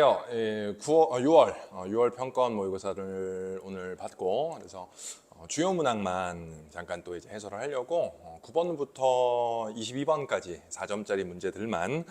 6월 평가원 모의고사를 오늘 받고 그래서 주요 문항만 잠깐 또 이제 해설을 하려고 9번부터 22번까지 4점짜리 문제들만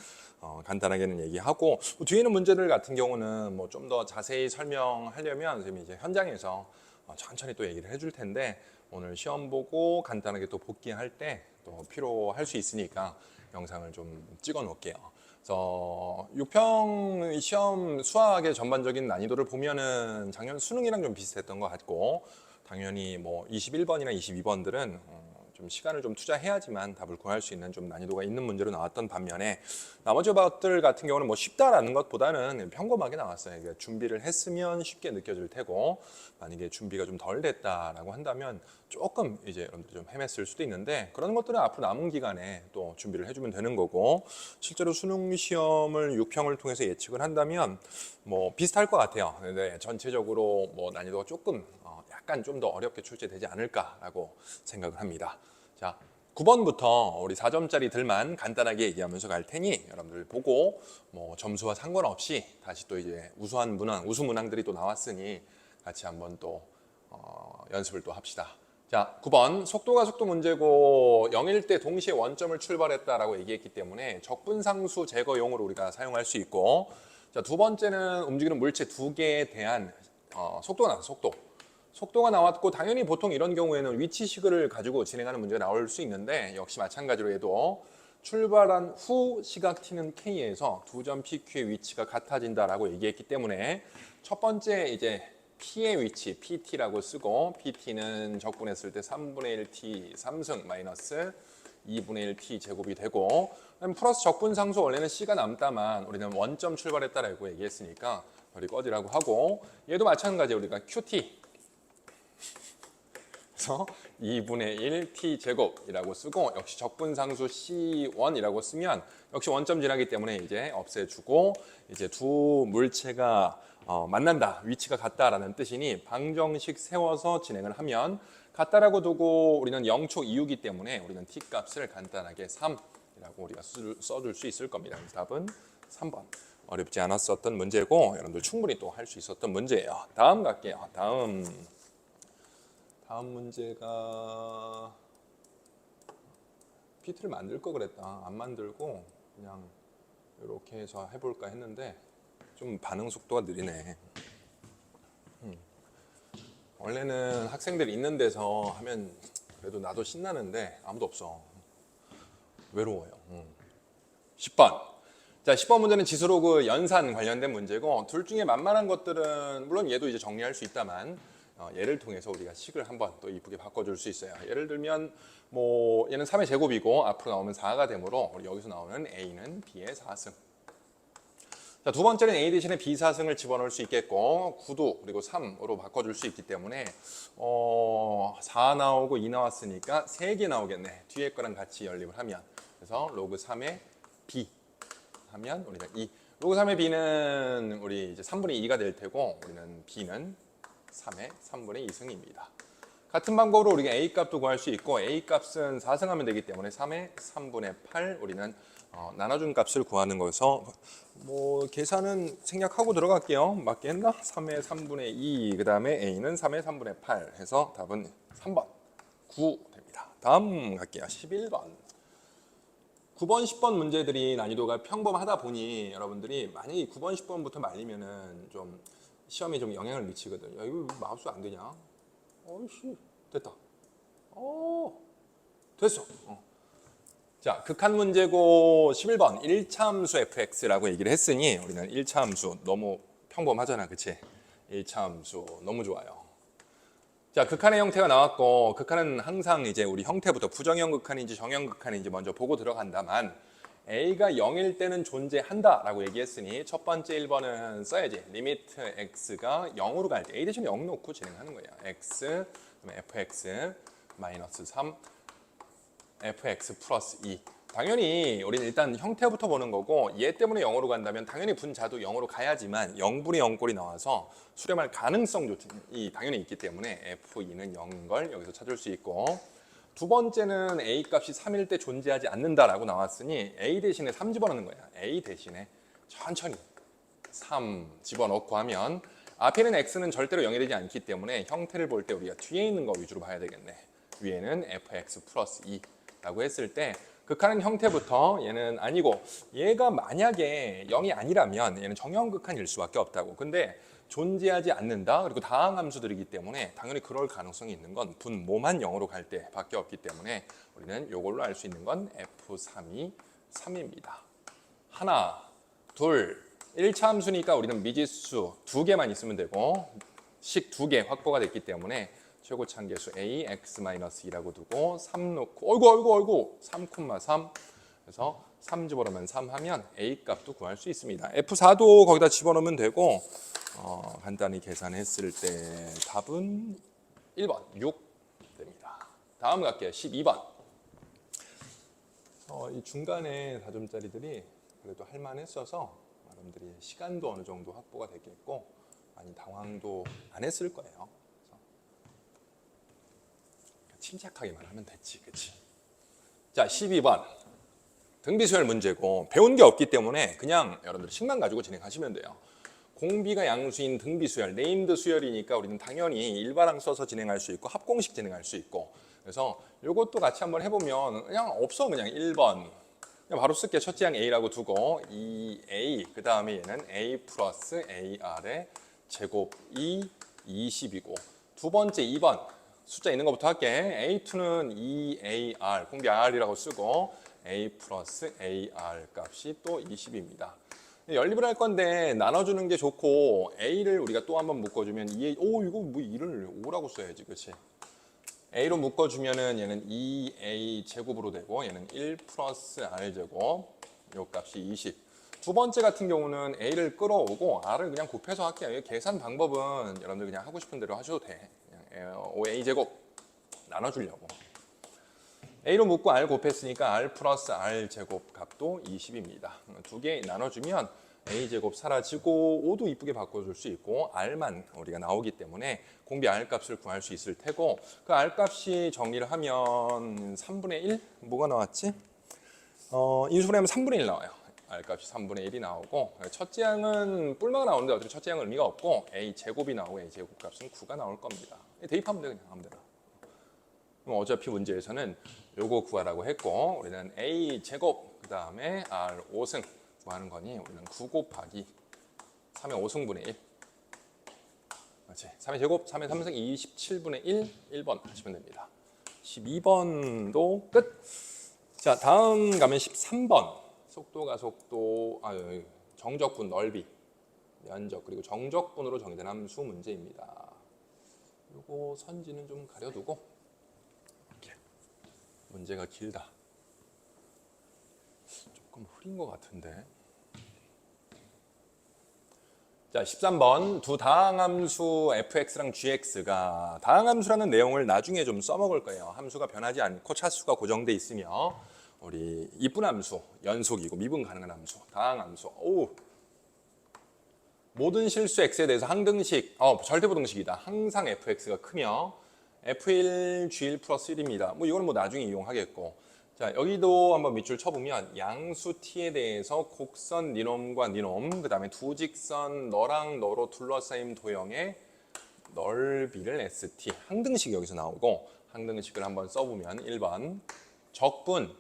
간단하게는 얘기하고 뒤에 있는 문제들 같은 경우는 뭐 좀 더 자세히 설명하려면 선생님이 이제 현장에서 천천히 또 얘기를 해줄 텐데 오늘 시험 보고 간단하게 또 복귀할 때 또 필요할 수 있으니까 영상을 좀 찍어 놓을게요. 그래서 6평 시험 수학의 전반적인 난이도를 보면은 작년 수능이랑 좀 비슷했던 것 같고 당연히 뭐 21번이나 22번들은 좀 시간을 좀 투자해야지만 답을 구할 수 있는 좀 난이도가 있는 문제로 나왔던 반면에 나머지 것들 같은 경우는 뭐 쉽다라는 것보다는 평범하게 나왔어요. 그러니까 준비를 했으면 쉽게 느껴질 테고 만약에 준비가 좀 덜 됐다라고 한다면 조금 이제 여러분들이 좀 헤맸을 수도 있는데 그런 것들은 앞으로 남은 기간에 또 준비를 해주면 되는 거고 실제로 수능 시험을 6평을 통해서 예측을 한다면 뭐 비슷할 것 같아요. 근데 전체적으로 뭐 난이도가 조금 약간 좀 더 어렵게 출제되지 않을까라고 생각을 합니다. 자, 9번부터 우리 4점짜리들만 간단하게 얘기하면서 갈 테니 여러분들 보고 뭐 점수와 상관없이 다시 또 이제 우수한 문항, 우수 문항들이 또 나왔으니 같이 한번 또 연습을 또 합시다. 자, 9번 속도가 속도 문제고 0일 때 동시에 원점을 출발했다라고 얘기했기 때문에 적분상수 제거용으로 우리가 사용할 수 있고 자, 두 번째는 움직이는 물체 두 개에 대한 속도가 나왔어, 속도가 나왔고 당연히 보통 이런 경우에는 위치식을 가지고 진행하는 문제가 나올 수 있는데 역시 마찬가지로 해도 출발한 후 시각 t는 k에서 두 점 PQ의 위치가 같아진다라고 얘기했기 때문에 첫 번째 이제 P의 위치 PT라고 쓰고 PT는 적분했을 때 3분의 1T 3승 마이너스 2분의 1T 제곱이 되고 플러스 적분상수 원래는 C가 남다만 우리는 원점 출발했다라고 얘기했으니까 별이 꺼지라고 하고 얘도 마찬가지 우리가 QT 그래서 2분의 1 t제곱이라고 쓰고 역시 적분상수 C1이라고 쓰면 역시 원점 지나기 때문에 이제 없애주고 이제 두 물체가 만난다, 위치가 같다라는 뜻이니 방정식 세워서 진행을 하면 같다라고 두고 우리는 0초 이유기 때문에 우리는 t 값을 간단하게 3이라고 우리가 써줄 수 있을 겁니다. 그래서 답은 3번. 어렵지 않았었던 문제고 여러분들 충분히 또 할 수 있었던 문제예요. 다음 갈게요. 다음 문제가 PT를 만들 거 그랬다. 안 만들고 그냥 이렇게 해서 해볼까 했는데 좀 반응 속도가 느리네. 원래는 학생들 있는 데서 하면 그래도 나도 신나는데 아무도 없어. 외로워요. 10번. 자, 10번 문제는 지수로그 연산 관련된 문제고 둘 중에 만만한 것들은 물론 얘도 이제 정리할 수 있다만 얘를 통해서 우리가 식을 한번 또 이쁘게 바꿔줄 수 있어요. 예를 들면 뭐 얘는 3의 제곱이고 앞으로 나오면 4가 되므로 우리 여기서 나오는 A는 B의 4승. 자, 두 번째는 A 대신에 B 4승을 집어넣을 수 있겠고 9도 그리고 3으로 바꿔줄 수 있기 때문에 4 나오고 2 나왔으니까 3개 나오겠네. 뒤에 거랑 같이 연립을 하면 그래서 로그 3의 B 하면 우리가 2 로그 3의 B는 우리 이제 3분의 2가 될 테고 우리는 B는 3의 3분의 2승입니다. 같은 방법으로 우리가 A 값도 구할 수 있고 A 값은 4승하면 되기 때문에 3의 3분의 8 우리는 나눠준 값을 구하는 거여서 뭐 계산은 생략하고 들어갈게요. 맞게 했나? 3의 3분의 2 그 다음에 A는 3의 3분의 8 해서 답은 3번 9 됩니다. 다음 갈게요. 11번 9번, 10번 문제들이 난이도가 평범하다 보니 여러분들이 만약에 9번, 10번부터 말리면은 좀 시험에 좀 영향을 미치거든. 야, 이거 마우스 안 되냐? 어이씨, 됐다. 됐어. 자, 극한 문제고 11번 1차 함수 fx라고 얘기를 했으니 우리는 1차 함수 너무 평범하잖아, 그치? 1차 함수 너무 좋아요. 자, 극한의 형태가 나왔고 극한은 항상 이제 우리 형태부터 부정형 극한인지 정형 극한인지 먼저 보고 들어간다만 A가 0일 때는 존재한다라고 얘기했으니 첫 번째 1번은 써야지. 리미트 x가 0으로 갈 때 A 대신 0 놓고 진행하는 거야. x 그다음에 fx 마이너스 3 fx 플러스 2. 당연히 우리는 일단 형태부터 보는 거고 얘 때문에 0으로 간다면 당연히 분자도 0으로 가야지만 0분의 0꼴이 나와서 수렴할 가능성이 당연히 있기 때문에 f2는 0인 걸 여기서 찾을 수 있고 두 번째는 A 값이 3일 때 존재하지 않는다라고 나왔으니 A 대신에 3 집어넣는 거야. A 대신에 천천히 3 집어넣고 하면 앞에 있는 x는 절대로 0이 되지 않기 때문에 형태를 볼 때 우리가 뒤에 있는 거 위주로 봐야 되겠네. 위에는 fx 플러스 2라고 했을 때 극한은 형태부터 얘는 아니고 얘가 만약에 0이 아니라면 얘는 정형극한일 수밖에 없다고. 근데 존재하지 않는다. 그리고 다항함수들이기 때문에 당연히 그럴 가능성이 있는 건 분모만 0으로 갈 때밖에 없기 때문에 우리는 이걸로 알 수 있는 건 F3이 3입니다. 하나, 둘, 1차 함수니까 우리는 미지수 2개만 있으면 되고 식 2개 확보가 됐기 때문에 최고차항계수 a x-2라고 두고 3 놓고 어이구 3,3 그래서 3 집어넣으면 3 하면 a 값도 구할 수 있습니다. F4도 거기다 집어넣으면 되고 간단히 계산했을 때 답은 1번 6 됩니다. 다음 갈게요. 12번. 이 중간에 4점짜리들이 그래도 할만했어서 여러분들이 시간도 어느 정도 확보가 됐겠고 많이 당황도 안 했을 거예요. 침착하게만 하면 됐지, 그치? 자, 12번. 등비수열 문제고 배운 게 없기 때문에 그냥 여러분들 식만 가지고 진행하시면 돼요. 공비가 양수인 등비수열, 네임드 수열이니까 우리는 당연히 일반항 써서 진행할 수 있고 합공식 진행할 수 있고 그래서 이것도 같이 한번 해보면 그냥 없어 그냥 1번 그냥 바로 쓸게. 첫째 항 A라고 두고 2A 그 다음에 얘는 A 플러스 AR의 제곱 20이고 두 번째 2번 숫자 있는 것부터 할게. A2는 2AR 공비 R이라고 쓰고 A 플러스 AR 값이 또 20입니다. 연립을 할 건데 나눠주는 게 좋고 A를 우리가 또 한번 묶어주면 2A 이거 뭐 2를 5라고 써야지 그치? A로 묶어주면은 얘는 2A 제곱으로 되고 얘는 1 플러스 R 제곱 요 값이 20. 두 번째 같은 경우는 A를 끌어오고 R을 그냥 곱해서 할게요. 계산 방법은 여러분들 그냥 하고 싶은 대로 하셔도 돼. 그냥 5A 제곱 나눠주려고. A로 묶고 R 곱했으니까 R 플러스 R 제곱 값도 20입니다. 두 개 나눠주면 A제곱 사라지고 5도 이쁘게 바꿔줄 수 있고 R만 우리가 나오기 때문에 공비 R 값을 구할 수 있을 테고 그 R 값이 정리를 하면 3분의 1? 뭐가 나왔지? 인수분해하면 3분의 1 나와요. R 값이 3분의 1이 나오고 첫째 항은 뿔마가 나오는데 어차피 첫째 항은 의미가 없고 A 제곱이 나오고 A 제곱 값은 9가 나올 겁니다. 대입하면 돼 그냥 아무데나. 그럼 어차피 문제에서는 요거 구하라고 했고 우리는 A 제곱 그 다음에 R 5승 구하는 거니 우리는 9 곱하기 3의 5승분의 1 그렇지. 3의 제곱 3의 3승 27분의 1 1번 하시면 됩니다. 12번도 끝. 자 다음 가면 13번 속도가 속도 정적분 넓이 면적 그리고 정적분으로 정의된 함수 문제입니다. 요거 선지는 좀 가려두고 이렇게 문제가 길다. 조금 흐린 것 같은데. 자, 13번 두 다항함수 fx랑 gx가 다항함수라는 내용을 나중에 좀 써먹을 거예요. 함수가 변하지 않고 차수가 고정돼 있으며 우리 이분함수, 연속이고 미분 가능한 함수, 다항함수. 모든 실수 x에 대해서 항등식, 절대부등식이다. 항상 fx가 크며 f1 g1 플러스 1입니다. 뭐 이거는 뭐 나중에 이용하겠고. 자, 여기도 한번 밑줄 쳐보면 양수 t에 대해서 곡선 니놈과 니놈, 그 다음에 두 직선 너랑 너로 둘러싸임 도형의 넓이를 st, 항등식이 여기서 나오고 항등식을 한번 써보면 1번 적분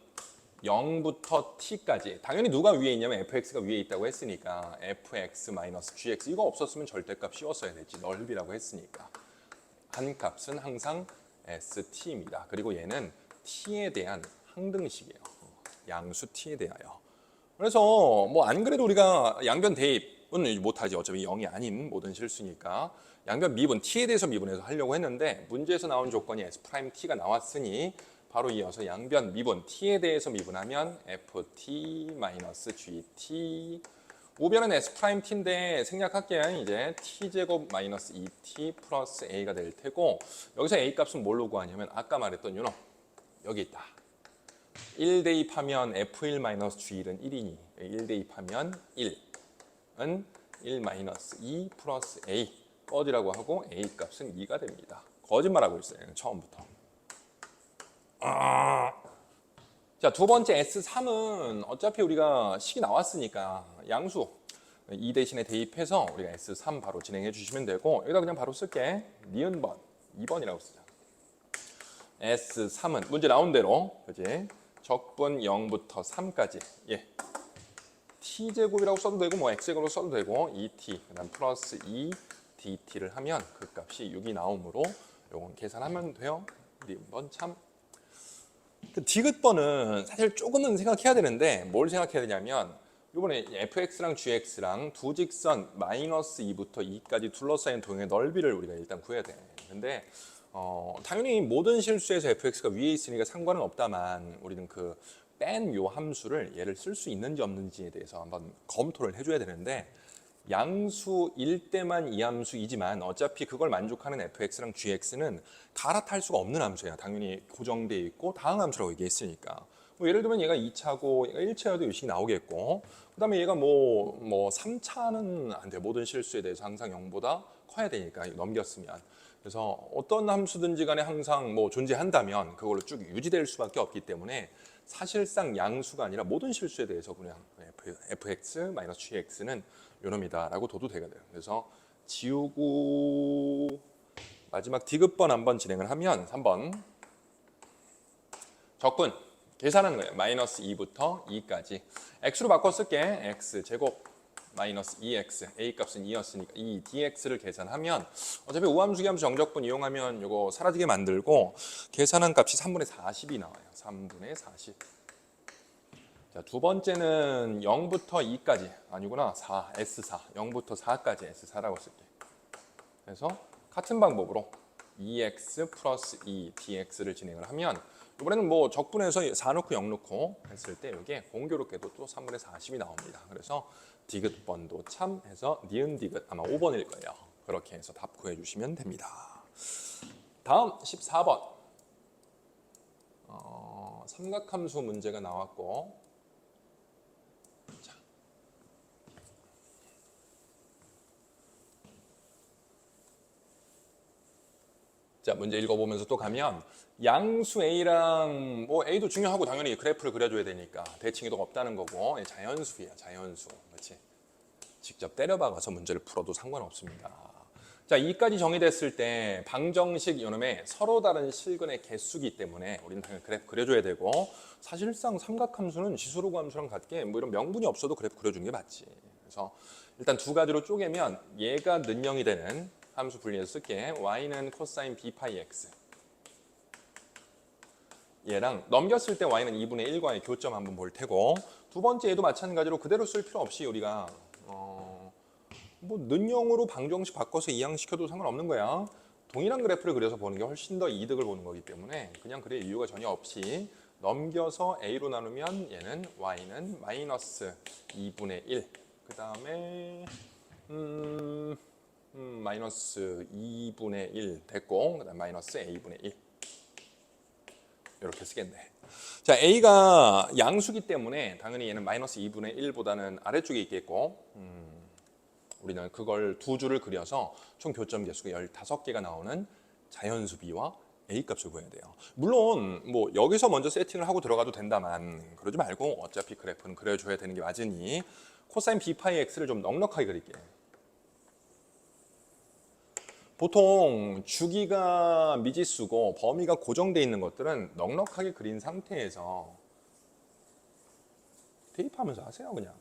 0부터 t까지 당연히 누가 위에 있냐면 fx가 위에 있다고 했으니까 fx-gx 이거 없었으면 절대값 씌웠어야 됐지 넓이라고 했으니까 한 값은 항상 st입니다. 그리고 얘는 t에 대한 항등식이에요. 양수 t에 대하여. 그래서 뭐 안 그래도 우리가 양변 대입은 못하지. 어차피 0이 아닌 모든 실수니까. 양변 미분, t에 대해서 미분해서 하려고 했는데 문제에서 나온 조건이 s't가 나왔으니 바로 이어서 양변 미분, t에 대해서 미분하면 ft-gt 우변은 s't인데 생략할게요. 이제 t제곱 마이너스 2t 플러스 a가 될 테고 여기서 a 값은 뭘로 구하냐면 아까 말했던 요놈 여기 있다. 1 대입하면 f1-g1은 1이니 1 대입하면 1은 1-2 플러스 a 꺼지라고 하고 a 값은 2가 됩니다. 거짓말하고 있어요. 처음부터. 자, 두 번째 S3은 어차피 우리가 식이 나왔으니까 양수 2 대신에 대입해서 우리가 S3 바로 진행해 주시면 되고 여기다 그냥 바로 쓸게. 니은 번 2번이라고 쓰자. S3은 문제 나온 대로 그지? 적분 0부터 3까지 예. t제곱이라고 써도 되고 뭐 x제곱으로 써도 되고 2t 그다음 플러스 2 dt를 하면 그 값이 6이 나오므로 요건 계산하면 돼요. 니은 참. 그 디귿번은 사실 조금은 생각해야 되는데 뭘 생각해야 되냐면 이번에 fx랑 gx랑 두 직선 마이너스 2부터 2까지 둘러싸인 동의 넓이를 우리가 일단 구해야 돼. 근데 당연히 모든 실수에서 fx가 위에 있으니까 상관은 없다만 우리는 그 뺀 요 함수를 얘를 쓸 수 있는지 없는지에 대해서 한번 검토를 해줘야 되는데 양수일 때만 이 함수이지만 어차피 그걸 만족하는 fx랑 gx는 갈아탈 수가 없는 함수야. 당연히 고정돼 있고 다항 함수라고 얘기했으니까. 뭐 예를 들면 얘가 2차고 얘가 1차여도 유식이 나오겠고 그다음에 얘가 뭐 3차는 안 돼. 모든 실수에 대해서 항상 0보다 커야 되니까 넘겼으면. 그래서 어떤 함수든지 간에 항상 뭐 존재한다면 그걸로 쭉 유지될 수밖에 없기 때문에 사실상 양수가 아니라 모든 실수에 대해서 그냥 fx-gx는 요놈이다라고 둬도 되거든요. 그래서 지우고 마지막 디귿번 한번 진행을 하면 3번 적분 계산하는 거예요. 마이너스 2부터 2까지 x로 바꿔 쓸게. x제곱 마이너스 2x a 값은 2였으니까 이 dx를 계산하면 어차피 우함수 기함수 정적분 이용하면 이거 사라지게 만들고 계산한 값이 3분의 40이 나와요. 3분의 40. 자, 두 번째는 0부터 2까지 아니구나 4 S4 0부터 4까지 S4라고 쓸게. 그래서 같은 방법으로 2x 플러스 2 dx를 진행을 하면 이번에는 뭐 적분해서 4 넣고 0 넣고 했을 때 이게 공교롭게도 또 3분의 40이 나옵니다. 그래서 디귿번도 참 해서 니은 디귿 아마 5번일 거예요. 그렇게 해서 답 구해주시면 됩니다. 다음 14번 삼각함수 문제가 나왔고 자, 문제 읽어보면서 또 가면 양수 A랑 뭐 A도 중요하고 당연히 그래프를 그려줘야 되니까 대칭이도 없다는 거고 자연수야 자연수. 그렇지? 직접 때려박아서 문제를 풀어도 상관없습니다. 자, 2까지 정의됐을 때 방정식 요놈의 서로 다른 실근의 개수기 때문에 우리는 당연히 그래프 그려줘야 되고 사실상 삼각함수는 지수로그 함수랑 같게 뭐 이런 명분이 없어도 그래프 그려주는 게 맞지. 그래서 일단 두 가지로 쪼개면 얘가 는영이 되는 함수 분리해서 쓸게. y는 코사인 b파이 x 얘랑 넘겼을 때 y는 2분의 1과의 교점 한번 볼 테고 두 번째 얘도 마찬가지로 그대로 쓸 필요 없이 우리가 뭐 는영으로 방정식 바꿔서 이항시켜도 상관없는 거야. 동일한 그래프를 그려서 보는 게 훨씬 더 이득을 보는 거기 때문에 그냥 그래 이유가 전혀 없이 넘겨서 a로 나누면 얘는 y는 마이너스 2분의 1 그 다음에 마이너스 2분의 1 됐고 그 다음 마이너스 a분의 1 이렇게 쓰겠네. 자, a가 양수기 때문에 당연히 얘는 마이너스 2분의 1보다는 아래쪽에 있겠고 우리는 그걸 두 줄을 그려서 총 교점 개수가 15개가 나오는 자연수 b와 a 값을 구해야 돼요. 물론 뭐 여기서 먼저 세팅을 하고 들어가도 된다만 그러지 말고 어차피 그래프는 그려줘야 되는 게 맞으니 코사인 b파이 x를 좀 넉넉하게 그릴게. 보통 주기가 미지수고 범위가 고정되어 있는 것들은 넉넉하게 그린 상태에서 대입하면서 하세요 그냥.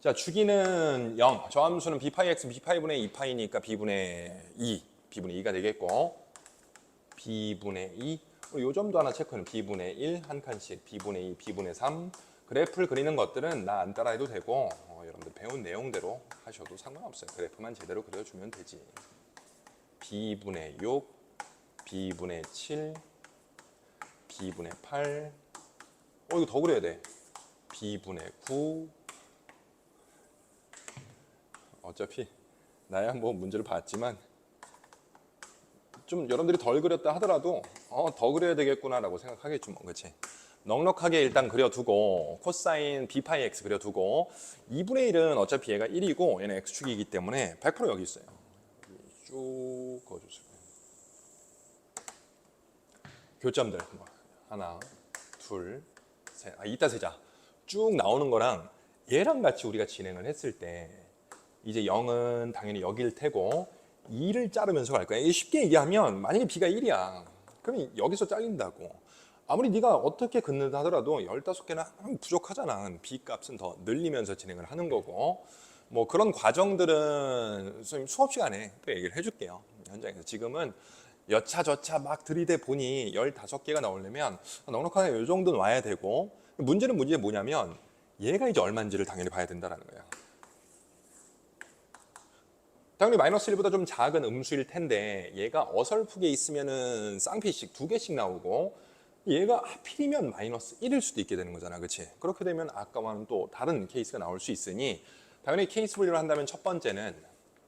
자, 주기는 0, 저 함수는 b파이 x b파이분의 2파이니까 b분의 2, b분의 2가 되겠고 b분의 2, 요 점도 하나 체크는 b분의 1 한 칸씩, b분의 2, b분의 3 그래프를 그리는 것들은 나 안 따라해도 되고 여러분들 배운 내용대로 하셔도 상관없어요. 그래프만 제대로 그려주면 되지. b분의 6, b분의 7, b분의 8 이거 더 그려야 돼. b분의 9 어차피 나야 뭐 문제를 봤지만 좀 여러분들이 덜 그렸다 하더라도 더 그려야 되겠구나라고 생각하겠죠. 뭐, 그렇지? 넉넉하게 일단 그려두고 코사인 b파이 x 그려두고 2분의 1은 어차피 얘가 1이고 얘는 x축이기 때문에 100% 여기 있어요. 쭉 그어주세요. 교점들 뭐, 하나, 둘, 셋. 이따 세자. 쭉 나오는 거랑 얘랑 같이 우리가 진행을 했을 때 이제 0은 당연히 여기를 테고 2를 자르면서 갈 거야. 이게 쉽게 얘기하면 만약에 b가 1이야. 그럼 여기서 잘린다고. 아무리 네가 어떻게 긋는다 하더라도 15개는 부족하잖아. b 값은 더 늘리면서 진행을 하는 거고. 뭐 그런 과정들은 선생님 수업 시간에 또 얘기를 해줄게요. 현장에서 지금은 여차저차 막 들이대 보니 15개가 나오려면 넉넉하게 이 정도는 와야 되고, 문제는 뭐냐면 얘가 이제 얼마인지를 당연히 봐야 된다는 거예요. 당연히 마이너스 1보다 좀 작은 음수일 텐데 얘가 어설프게 있으면은 쌍피씩 2개씩 나오고, 얘가 하필이면 마이너스 1일 수도 있게 되는 거잖아. 그렇지? 그렇게 되면 아까와는 또 다른 케이스가 나올 수 있으니 당연히 케이스 분류를 한다면 첫 번째는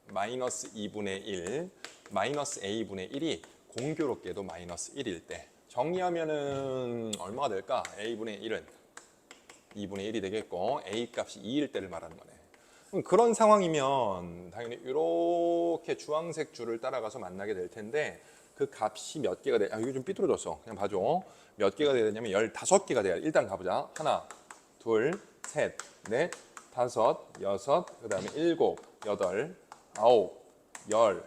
마이너스 2분의 1, 마이너스 a분의 1이 공교롭게도 마이너스 1일 때 정리하면은 얼마가 될까? a분의 1은 2분의 1이 되겠고 a 값이 2일 때를 말하는 거네. 그럼 그런 상황이면 당연히 이렇게 주황색 줄을 따라가서 만나게 될 텐데 그 값이 몇 개가 돼? 이거 좀 삐뚤어졌어. 그냥 봐줘. 몇 개가 돼야 되냐면 15개가 돼야 돼. 일단 가보자. 하나, 둘, 셋, 넷, 다섯, 여섯, 그 다음에 일곱, 여덟, 아홉, 열,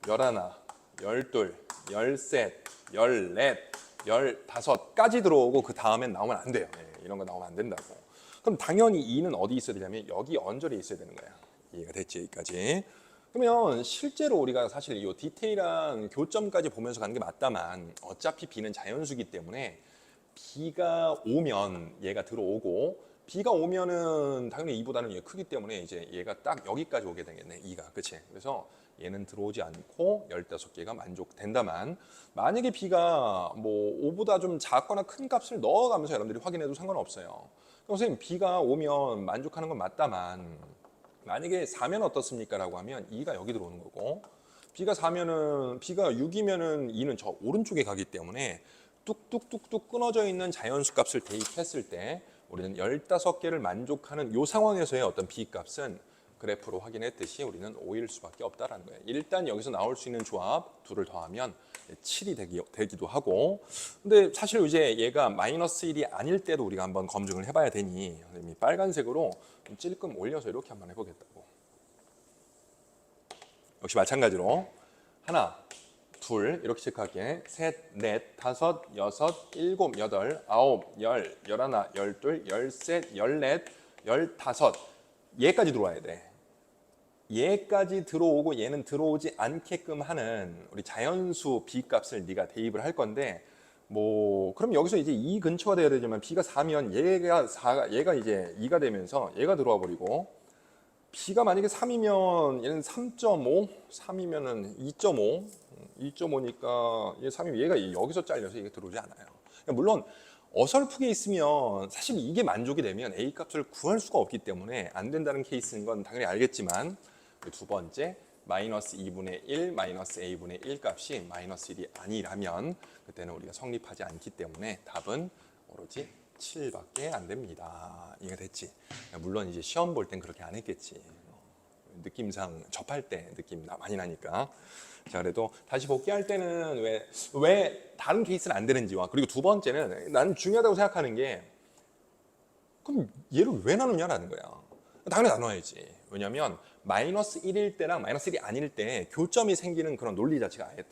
열하나, 열둘, 열셋, 열넷, 열다섯까지 들어오고 그 다음엔 나오면 안 돼요. 이런 거 나오면 안 된다고. 그럼 당연히 2는 어디 있어야 되냐면 여기 언저리에 있어야 되는 거야. 이해가 됐지? 여기까지. 그러면 실제로 우리가 사실 이 디테일한 교점까지 보면서 가는 게 맞다만 어차피 b는 자연수기 때문에 b가 오면 얘가 들어오고 b가 오면은 당연히 2보다는 얘가 크기 때문에 이제 얘가 딱 여기까지 오게 되겠네. 2가. 그치? 그래서 얘는 들어오지 않고 15개가 만족된다만 만약에 b가 뭐 5보다 좀 작거나 큰 값을 넣어가면서 여러분들이 확인해도 상관없어요. 선생님 b가 오면 만족하는 건 맞다만 만약에 4면 어떻습니까? 라고 하면 2가 여기 들어오는 거고 b가 4면은 b가 6이면은 2는 저 오른쪽에 가기 때문에 뚝뚝뚝뚝 끊어져 있는 자연수 값을 대입했을 때 우리는 15개를 만족하는 이 상황에서의 어떤 b 값은 그래프로 확인했듯이 우리는 5일 수밖에 없다라는 거예요. 일단 여기서 나올 수 있는 조합 둘을 더하면 7이 되기도 하고, 근데 사실 이제 얘가 마이너스 1이 아닐 때도 우리가 한번 검증을 해봐야 되니 빨간색으로 찔끔 올려서 이렇게 한번 해보겠다고. 역시 마찬가지로 하나, 둘 이렇게 체크할게. 셋, 넷, 다섯, 여섯, 일곱, 여덟, 아홉, 열, 열하나, 열둘, 열셋, 열넷, 열다섯. 얘까지 들어와야 돼. 얘까지 들어오고 얘는 들어오지 않게끔 하는 우리 자연수 b 값을 네가 대입을 할 건데, 뭐 그럼 여기서 이제 2 근처가 돼야 되지만 b가 4면 얘가 이제 2가 되면서 얘가 들어와 버리고, b가 만약에 3이면 얘는 3.5, 3이면은 2.5, 2.5니까 얘 3이면 얘가 여기서 잘려서 이게 들어오지 않아요. 물론 어설프게 있으면 사실 이게 만족이 되면 a 값을 구할 수가 없기 때문에 안 된다는 케이스인 건 당연히 알겠지만, 두 번째 마이너스 2분의 1 마이너스 a분의 1 값이 마이너스 1이 아니라면 그때는 우리가 성립하지 않기 때문에 답은 오로지 7밖에 안 됩니다. 이해가 됐지? 물론 이제 시험 볼 땐 그렇게 안 했겠지. 느낌상 접할 때 느낌 많이 나니까. 자, 그래도 다시 복귀할 때는 왜 다른 케이스는 안 되는지와, 그리고 두 번째는 나는 중요하다고 생각하는 게, 그럼 얘를 왜 나누냐라는 거야. 당연히 나눠야지. 왜냐하면 마이너스 1일 때랑 마이너스 1이 아닐 때 교점이 생기는 그런 논리 자체가 아예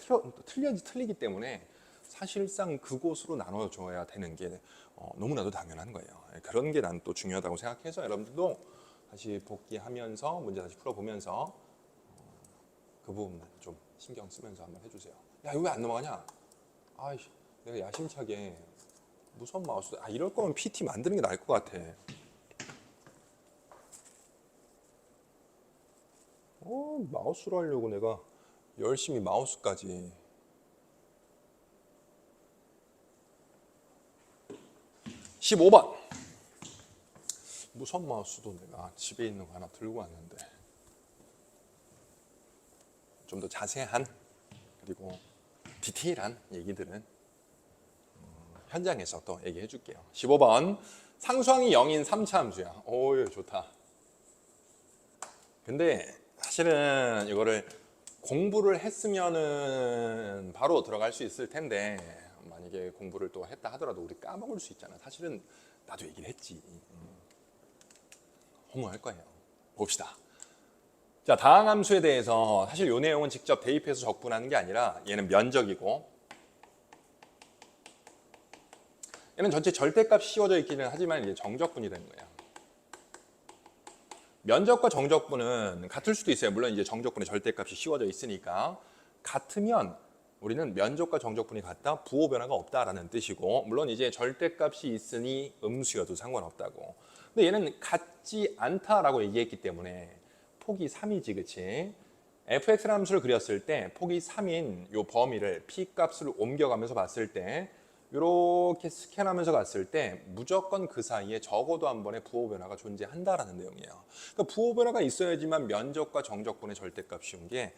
틀리기 때문에 사실상 그곳으로 나눠줘야 되는 게 너무나도 당연한 거예요. 그런 게 난 또 중요하다고 생각해서 여러분들도 다시 복귀하면서 문제 다시 풀어보면서 그 부분 좀 신경 쓰면서 한번 해주세요. 야, 이거 왜 안 넘어가냐? 아이씨, 내가 야심차게 무선 마우스, 이럴 거면 PT 만드는 게 나을 것 같아. 마우스로 하려고 내가 열심히 마우스까지. 15번. 무선 마우스도 내가 집에 있는 거 하나 들고 왔는데 좀 더 자세한 그리고 디테일한 얘기들은 현장에서 또 얘기해 줄게요. 15번. 상수항이 0인 3차 함수야. 오, 좋다. 근데 사실은 이거를 공부를 했으면은 바로 들어갈 수 있을 텐데, 만약에 공부를 또 했다 하더라도 우리 까먹을 수 있잖아. 사실은 나도 얘기를 했지. 허무할 거예요. 봅시다. 자, 다항함수에 대해서 사실 이 내용은 직접 대입해서 적분하는 게 아니라 얘는 면적이고 얘는 전체 절대값이 씌워져 있기는 하지만 이제 정적분이 되는 거예요. 면적과 정적분은 같을 수도 있어요. 물론 이제 정적분의 절대값이 씌워져 있으니까 같으면 우리는 면적과 정적분이 같다, 부호 변화가 없다라는 뜻이고, 물론 이제 절대값이 있으니 음수여도 상관없다고. 근데 얘는 같지 않다라고 얘기했기 때문에 폭이 3이지, 그치? fx 함수를 그렸을 때 폭이 3인 요 범위를 p 값을 옮겨가면서 봤을 때 이렇게 스캔하면서 갔을 때 무조건 그 사이에 적어도 한 번의 부호 변화가 존재한다라는 내용이에요. 그러니까 부호 변화가 있어야지만 면적과 정적분의 절대값이 게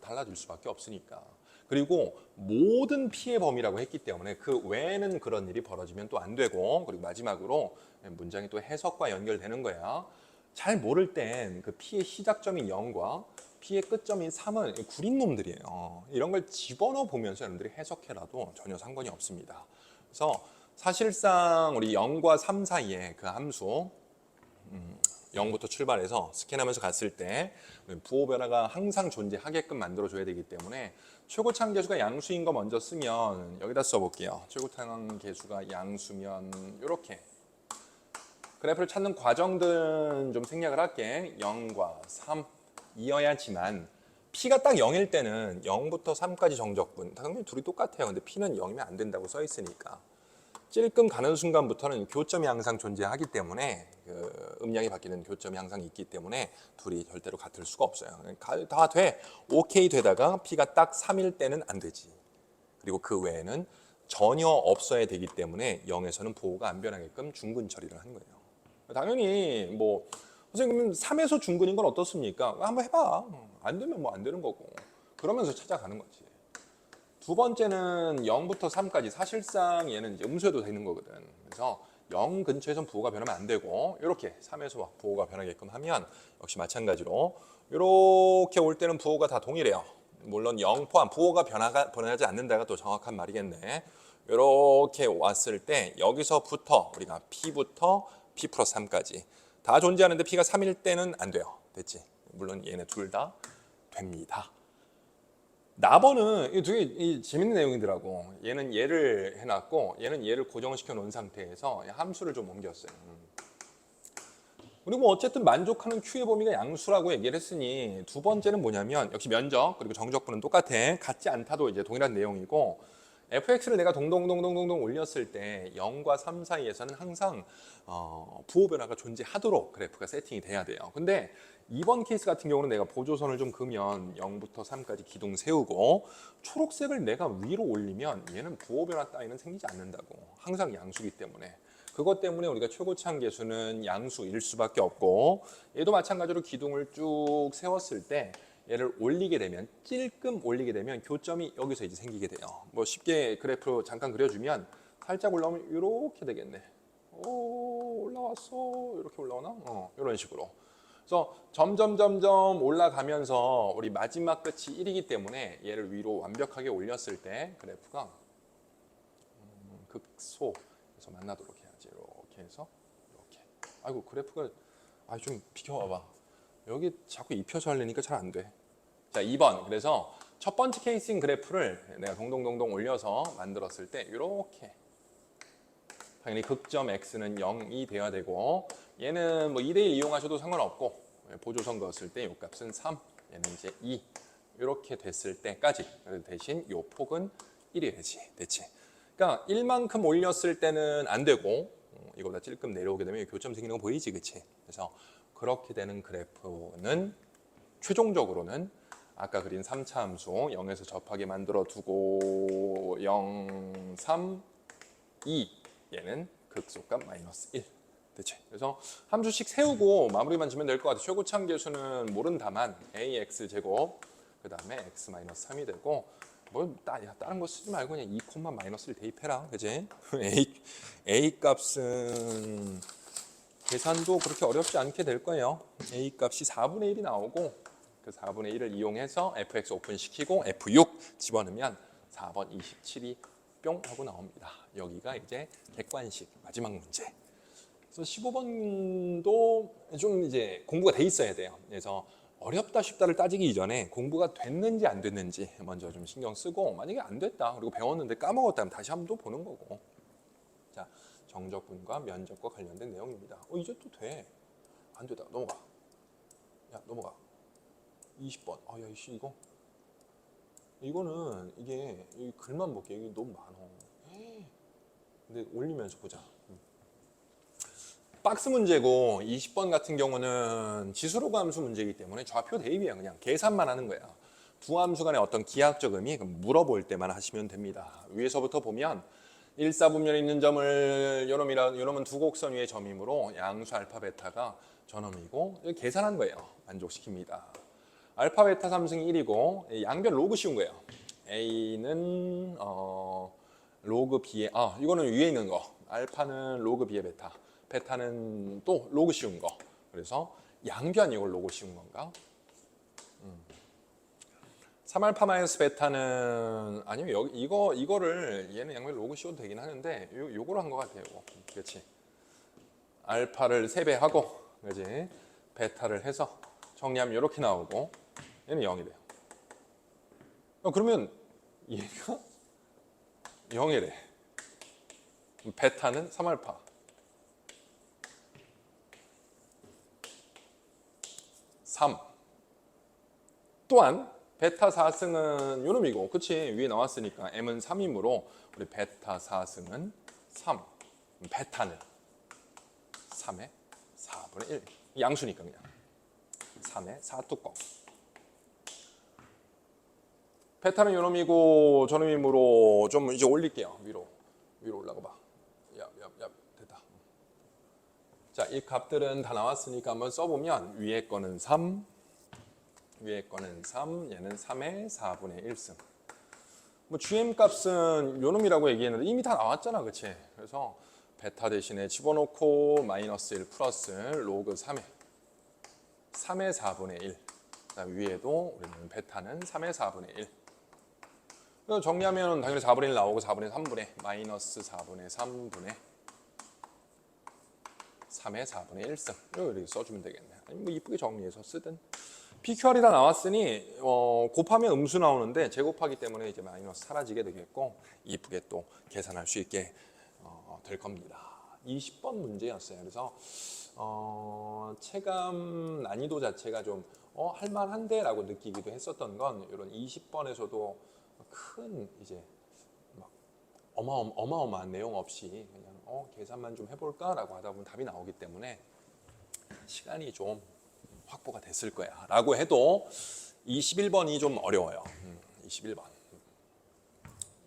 달라질 수밖에 없으니까. 그리고 모든 피해 범위라고 했기 때문에 그 외에는 그런 일이 벌어지면 또 안 되고, 그리고 마지막으로 문장이 또 해석과 연결되는 거야. 잘 모를 땐 그 피의 시작점이 0과 피의 끝점인 3은 구린 놈들이에요. 이런 걸 집어넣어 보면서 여러분들이 해석해라도 전혀 상관이 없습니다. 그래서 사실상 우리 0과 3 사이에 그 함수 0부터 출발해서 스캔하면서 갔을 때 부호 변화가 항상 존재하게끔 만들어줘야 되기 때문에 최고차항 계수가 양수인 거 먼저 쓰면 여기다 써볼게요. 최고차항 계수가 양수면 이렇게 그래프를 찾는 과정들은 좀 생략을 할게. 0과 3이어야지만 P가 딱 0일 때는 0부터 3까지 정적분 당연히 둘이 똑같아요. 근데 P는 0이면 안 된다고 써 있으니까 찔끔 가는 순간부터는 교점이 항상 존재하기 때문에 그 음량이 바뀌는 교점이 항상 있기 때문에 둘이 절대로 같을 수가 없어요. 다 돼. 오케이 되다가 P가 딱 3일 때는 안 되지. 그리고 그 외에는 전혀 없어야 되기 때문에 0에서는 부호가 안 변하게끔 중근 처리를 하는 거예요. 당연히 뭐 선생님은 3에서 중근인 건 어떻습니까? 한번 해봐. 안 되면 뭐 안 되는 거고. 그러면서 찾아가는 거지. 두 번째는 0부터 3까지 사실상 얘는 이제 음수여도 되는 거거든. 그래서 0 근처에선 부호가 변하면 안 되고 이렇게 3에서 막 부호가 변하게끔 하면 역시 마찬가지로 이렇게 올 때는 부호가 다 동일해요. 물론 0 포함 부호가 변하지 않는다가 또 정확한 말이겠네. 이렇게 왔을 때 여기서부터 우리가 P부터 P 플러스 3까지 다 존재하는데 P가 3일 때는 안 돼요. 됐지? 물론 얘네 둘 다 됩니다. 나번은 이게 되게 재밌는 내용이더라고. 얘는 얘를 해놨고 얘는 얘를 고정시켜 놓은 상태에서 함수를 좀 옮겼어요. 그리고 어쨌든 만족하는 Q의 범위가 양수라고 얘기를 했으니 두 번째는 뭐냐면 역시 면적 그리고 정적분은 똑같아. 같지 않다도 이제 동일한 내용이고 fx를 내가 동동동동동동 올렸을 때 0과 3 사이에서는 항상 부호 변화가 존재하도록 그래프가 세팅이 돼야 돼요. 근데 이번 케이스 같은 경우는 내가 보조선을 좀 그으면 0부터 3까지 기둥 세우고 초록색을 내가 위로 올리면 얘는 부호 변화 따위는 생기지 않는다고. 항상 양수기 때문에. 그것 때문에 우리가 최고차항 계수는 양수일 수밖에 없고 얘도 마찬가지로 기둥을 쭉 세웠을 때 얘를 올리게 되면 찔끔 올리게 되면 교점이 여기서 이제 생기게 돼요. 뭐 쉽게 그래프 잠깐 그려주면 살짝 올라오면 이렇게 되겠네. 오 올라왔어 이렇게 올라오나? 이런 식으로. 그래서 점점 올라가면서 우리 마지막 끝이 1이기 때문에 얘를 위로 완벽하게 올렸을 때 그래프가 극소에서 만나도록 해야지. 이렇게 해서 이렇게. 아이고 그래프가 좀 비켜봐봐. 여기 자꾸 입혀서 하려니까 잘 안 돼. 자 2번. 그래서 첫 번째 케이스인 그래프를 내가 동동동동 올려서 만들었을 때 이렇게 당연히 극점 x는 0이 돼야 되고 얘는 뭐 2대1 이용하셔도 상관없고 보조선 그었을 때 이 값은 3 얘는 이제 2 이렇게 됐을 때까지 대신 이 폭은 1이어야지. 됐지? 그러니까 1만큼 올렸을 때는 안 되고 이거보다 찔끔 내려오게 되면 교점 생기는 거 보이지, 그치? 그래서 그렇게 되는 그래프는 최종적으로는 아까 그린 3차 함수 0에서 접하게 만들어 두고 0, 3, 2 얘는 극소값 마이너스 1. 됐지? 그래서 함수씩 세우고 마무리만 지면 될 것 같아. 최고차항 계수는 모른다만 ax 제곱 그 다음에 x 마이너스 3이 되고 뭐 다른 거 쓰지 말고 그냥 2 마이너스를 대입해라. 그지? a 값은 계산도 그렇게 어렵지 않게 될 거예요. a 값이 4분의 1이 나오고 그 4분의 1을 이용해서 fx 오픈시키고 f6 집어넣으면 4번 27이 뿅 하고 나옵니다. 여기가 이제 객관식 마지막 문제. 그래서 15번도 좀 이제 공부가 돼 있어야 돼요. 그래서 어렵다 쉽다를 따지기 이전에 공부가 됐는지 안 됐는지 먼저 좀 신경 쓰고, 만약에 안 됐다 그리고 배웠는데 까먹었다면 다시 한번 또 보는 거고. 자, 정적분과 면적과 관련된 내용입니다. 이제 또 돼. 안 되다. 넘어가. 야, 넘어가. 20번. 야, 이씨 이거는 이게 이 글만 볼게. 이게 너무 많어. 근데 올리면서 보자. 박스 문제고 20번 같은 경우는 지수로그 함수 문제이기 때문에 좌표 대입이야. 그냥 계산만 하는 거야. 두 함수 간의 어떤 기하학적 의미 물어볼 때만 하시면 됩니다. 위에서부터 보면 일사분면에 있는 점을 요놈은 두 곡선 위의 점이므로 양수 알파 베타가 저놈이고 계산한 거예요. 만족시킵니다. 알파 베타 삼승이 1이고 양변 로그 씌운 거예요. A는 로그 B에 이거는 위에 있는 거. 알파는 로그 B의 베타. 베타는 또 로그 씌운 거. 그래서 양변 이걸 로그 씌운 건가? 3알파 마이너스 베타는 아니면 이거를 얘는 양변 로그 씌워도 되긴 하는데 요거로 한 것 같아요. 그렇지. 알파를 3배 하고, 그렇지. 베타를 해서 정리하면 이렇게 나오고 얘는 0이 돼요. 그러면 얘가 0이래. 베타는 3알파. 3. 또한 베타 4승은 요놈이고, 그치? 위에 나왔으니까 m은 3이므로 우리 베타 4승은 3. 베타는 3의 4분의 1. 양수니까 그냥 3의 4뚜껑. 베타는 요놈이고 저놈이므로 좀 이제 올릴게요. 위로 올라가 봐. 야, 됐다. 자, 이 값들은 다 나왔으니까 한번 써보면 위에 거는 3, 위에 거는 3, 얘는 3의 4분의 1승. 뭐 GM 값은 요놈이라고 얘기했는데 이미 다 나왔잖아, 그치? 그래서 베타 대신에 집어넣고 마이너스 1 플러스 로그 3의 4분의 1. 그다음 위에도 우리는 베타는 3의 4분의 1. 정리하면 당연히 4분의 1 나오고 4분의 3분의 마이너스 4분의 3분의 3의 4분의 1승. 이렇게 써주면 되겠네. 아니면 뭐 이쁘게 정리해서 쓰든. PQR이 다 나왔으니 곱하면 음수 나오는데 제곱하기 때문에 이제 마이너스 사라지게 되겠고 이쁘게 또 계산할 수 있게 될 겁니다. 20번 문제였어요. 그래서 체감 난이도 자체가 좀 할만한데 라고 느끼기도 했었던 건 이런 20번에서도 큰 이제 막 어마어마한 내용 없이 그냥 계산만 좀 해볼까라고 하다 보면 답이 나오기 때문에 시간이 좀 확보가 됐을 거야 라고 해도 21번이 좀 어려워요.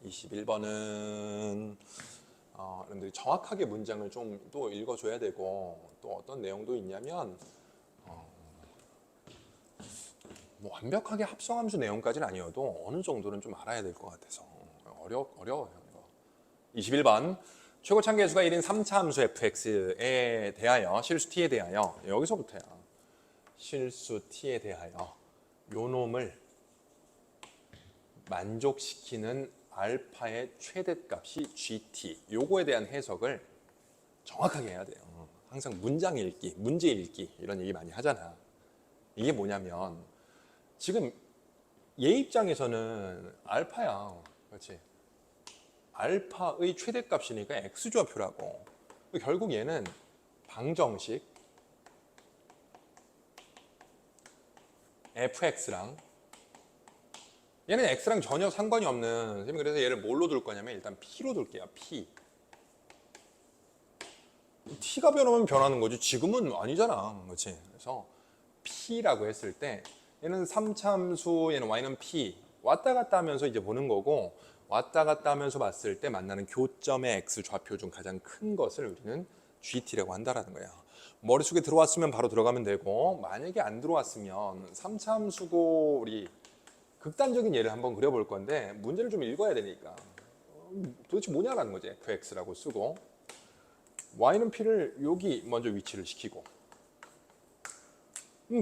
21번은 여러분들이 정확하게 문장을 좀 또 읽어줘야 되고, 또 어떤 내용도 있냐면 뭐 완벽하게 합성함수 내용까지는 아니어도 어느 정도는 좀 알아야 될 것 같아서 어려워요. 21번 최고참 계수가 1인 3차 함수 fx에 대하여 실수 t에 대하여, 여기서부터야. 실수 t에 대하여 요놈을 만족시키는 알파의 최대값이 gt, 요거에 대한 해석을 정확하게 해야 돼요. 항상 문장 읽기, 문제 읽기 이런 얘기 많이 하잖아. 이게 뭐냐면 지금 얘 입장에서는 알파야, 그렇지? 알파의 최대값이니까 x좌표라고. 결국 얘는 방정식 fx랑 얘는 x랑 전혀 상관이 없는, 선생님이 그래서 얘를 뭘로 둘 거냐면 일단 p로 둘게요. t가 변하면 변하는 거지 지금은 아니잖아, 그렇지? 그래서 p라고 했을 때 얘는 3참수, 얘는 y는 p, 왔다 갔다 하면서 이제 보는 거고, 왔다 갔다 하면서 봤을 때 만나는 교점의 x 좌표 중 가장 큰 것을 우리는 gt라고 한다라는 거야. 머릿속에 들어왔으면 바로 들어가면 되고, 만약에 안 들어왔으면 3참수고 우리 극단적인 예를 한번 그려볼 건데 문제를 좀 읽어야 되니까 도대체 뭐냐라는 거지. fx라고 쓰고 y는 p를 여기 먼저 위치를 시키고,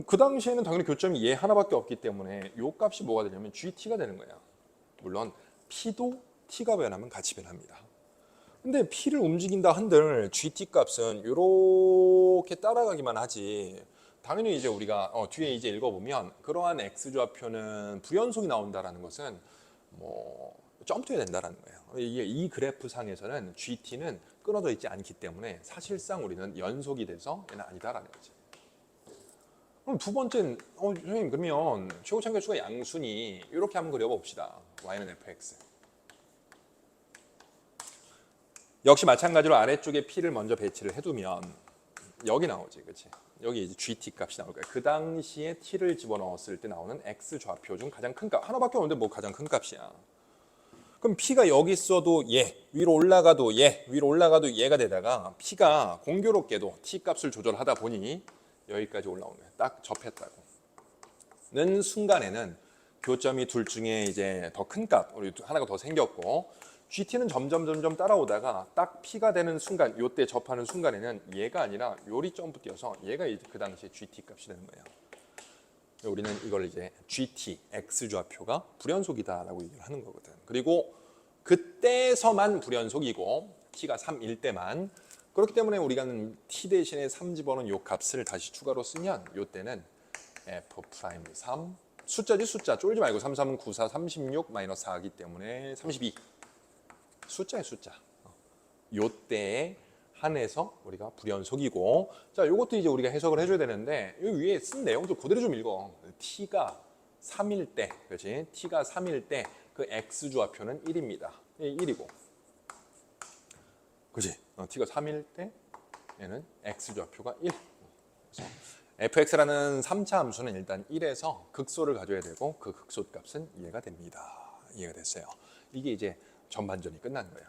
그 당시에는 당연히 교점이 얘 하나밖에 없기 때문에 요 값이 뭐가 되냐면 gt가 되는 거야. 물론 p도 t가 변하면 같이 변합니다. 근데 P를 움직인다 한들 GT 값은 이렇게 따라가기만 하지. 당연히 이제 우리가 뒤에 이제 읽어보면 그러한 X 좌표는 불연속이 나온다라는 것은 뭐 점프해야 된다라는 거예요. 이게 이 그래프 상에서는 GT는 끊어져 있지 않기 때문에 사실상 우리는 연속이 돼서 얘는 아니다라는 거지. 그럼 두 번째는 선생님 그러면 최고 참결수가 양순이 이렇게 한번 그려봅시다. y는 fx. 역시 마찬가지로 아래쪽에 p를 먼저 배치를 해두면 여기 나오지, 그렇지? 여기 이제 gt 값이 나올 거야. 그 당시에 t를 집어넣었을 때 나오는 x 좌표 중 가장 큰 값. 하나밖에 없는데 뭐 가장 큰 값이야. 그럼 p가 여기 있어도 얘, 위로 올라가도 얘, 위로 올라가도 얘가 되다가 p가 공교롭게도 t 값을 조절하다 보니 여기까지 올라오는 거야. 딱 접했다고. 는 순간에는 교점이 둘 중에 이제 더 큰 값, 우리 하나가 더 생겼고 GT는 점점 따라오다가 딱 P가 되는 순간, 요때 접하는 순간에는 얘가 아니라 요리 점프 뛰어서 얘가 이제 그 당시에 GT 값이 되는 거예요. 우리는 이걸 이제 GT, X 좌표가 불연속이다라고 얘기를 하는 거거든. 그리고 그때서만 불연속이고 T가 3일 때만. 그렇기 때문에 우리가 T 대신에 3 집어넣은 요 값을 다시 추가로 쓰면 요때는 F'3 숫자지 숫자 쫄지 말고 3, 3은 9, 4, 36 마이너스 4이기 때문에 32 숫자의 숫자. 요때에 한해서 우리가 불연속이고 자 요것도 이제 우리가 해석을 해줘야 되는데 요 위에 쓴 내용도 그대로 좀 읽어. T가 3일 때 그렇지? T가 3일 때 그 X 좌표는 1입니다. 1이고 그렇지? T가 3일 때 얘는 X 좌표가 1. 그래서 fx라는 3차 함수는 일단 1에서 극소를 가져야 되고 그 극소 값은 이해가 됩니다. 이해가 됐어요. 이게 이제 전반전이 끝난 거예요.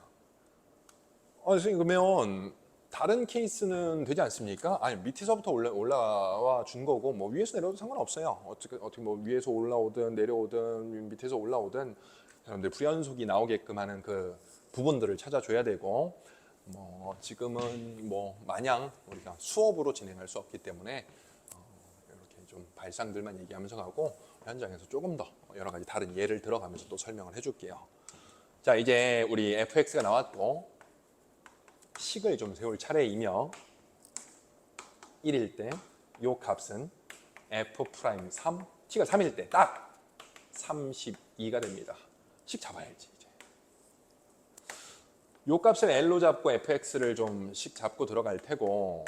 선생님 그러면 다른 케이스는 되지 않습니까? 아니 밑에서부터 올라와 준 거고 뭐 위에서 내려도 상관없어요. 어떻게 뭐 위에서 올라오든 내려오든 밑에서 올라오든 여러분들 불연속이 나오게끔 하는 그 부분들을 찾아줘야 되고 뭐 지금은 뭐 마냥 우리가 수업으로 진행할 수 없기 때문에 이렇게 좀 발상들만 얘기하면서 가고 현장에서 조금 더 여러 가지 다른 예를 들어가면서 또 설명을 해줄게요. 자 이제 우리 fx가 나왔고 식을 좀 세울 차례이며 1일 때 이 값은 f'3 t가 3일 때 딱 32가 됩니다. 식 잡아야지 이제. 요 값을 L로 잡고 fx를 좀 식 잡고 들어갈 테고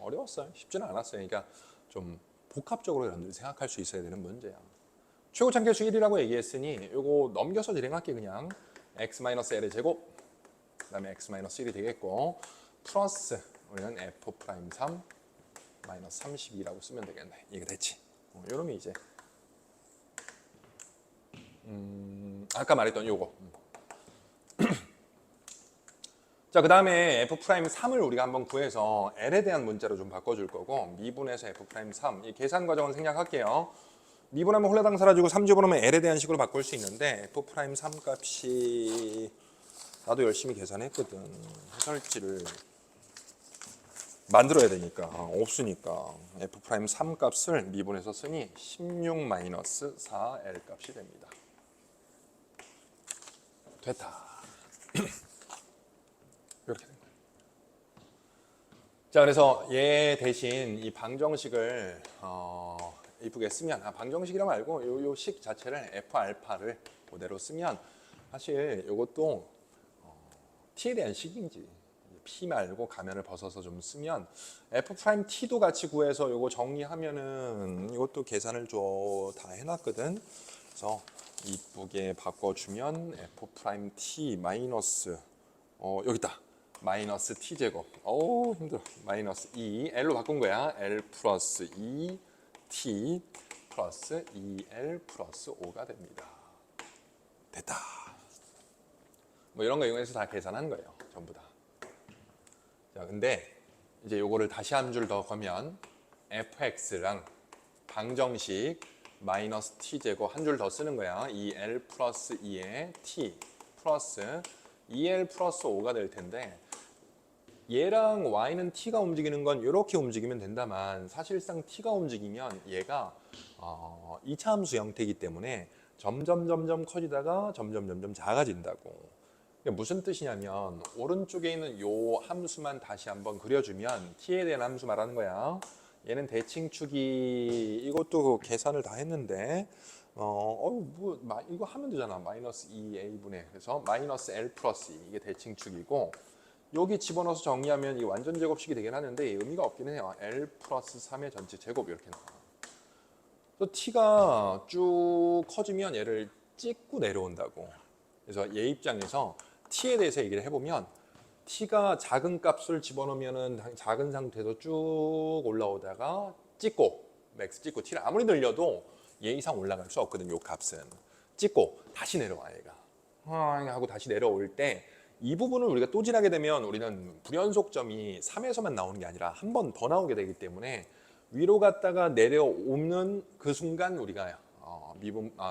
어려웠어요. 쉽지는 않았어요. 그러니까 좀 복합적으로 여러분들이 생각할 수 있어야 되는 문제야. 최고 참결수 1이라고 얘기했으니 요거 넘겨서 진행할게 그냥 x-l의 제곱 그다음에 x-1이 되겠고 플러스 우리는 f'3 마이너스 32라고 쓰면 되겠네. 이게 됐지. 요놈이 이제 아까 말했던 요거. 자, 그 다음에 f'3을 우리가 한번 구해서 l에 대한 문자로 좀 바꿔줄 거고 미분에서 f'3 이 계산 과정은 생략할게요. 미분하면 홀라당 사라지고 3집어넣으면 l에 대한 식으로 바꿀 수 있는데 f'3 값이 나도 열심히 계산했거든. 해설지를 만들어야 되니까 없으니까 f'3 값을 미분해서 쓰니 16-4l 값이 됩니다. 됐다. 이렇게 된 거예요. 자, 그래서 얘 대신 이 방정식을 이쁘게 쓰면 방정식이라 말고 요 식 자체를 F알파를 그대로 쓰면 사실 이것도 T에 대한 식인지 P 말고 가면을 벗어서 좀 쓰면 F'T도 같이 구해서 요거 정리하면은 이것도 계산을 다 해놨거든. 그래서 이쁘게 바꿔주면 F'T 마이너스 여기 있다. 마이너스 t제곱. 힘들어. 마이너스 2. L로 바꾼 거야. L 플러스 2 T 플러스 2L 플러스 5가 됩니다. 됐다. 뭐 이런 거 이용해서 다 계산한 거예요. 전부 다. 자, 근데 이제 요거를 다시 한 줄 더 거면 fx랑 방정식 마이너스 t제곱 한 줄 더 쓰는 거야. 2L 플러스 2의 t 플러스 2L 플러스 5가 될 텐데 얘랑 y는 t가 움직이는 건 이렇게 움직이면 된다만 사실상 t가 움직이면 얘가 2차 함수 형태이기 때문에 점점 커지다가 점점 작아진다고. 무슨 뜻이냐면 오른쪽에 있는 요 함수만 다시 한번 그려주면 t에 대한 함수 말하는 거야. 얘는 대칭축이 이것도 계산을 다 했는데 이거 하면 되잖아. 마이너스 2a분의 그래서 마이너스 l 플러스 2 이게 대칭축이고 여기 집어넣어서 정리하면 이 완전 제곱식이 되긴 하는데 의미가 없긴 해요. l 플러스 3의 전체 제곱 이렇게 나와. 또 t가 쭉 커지면 얘를 찍고 내려온다고. 그래서 얘 입장에서 t에 대해서 얘기를 해보면 t가 작은 값을 집어넣으면 작은 상태에서 쭉 올라오다가 찍고 맥스 찍고 t를 아무리 늘려도 얘 이상 올라갈 수 없거든. 요 값은 찍고 다시 내려와 얘가 하고 다시 내려올 때 이 부분을 우리가 또 지나게 되면 우리는 불연속점이 3에서만 나오는 게 아니라 한 번 더 나오게 되기 때문에 위로 갔다가 내려오는 그 순간 우리가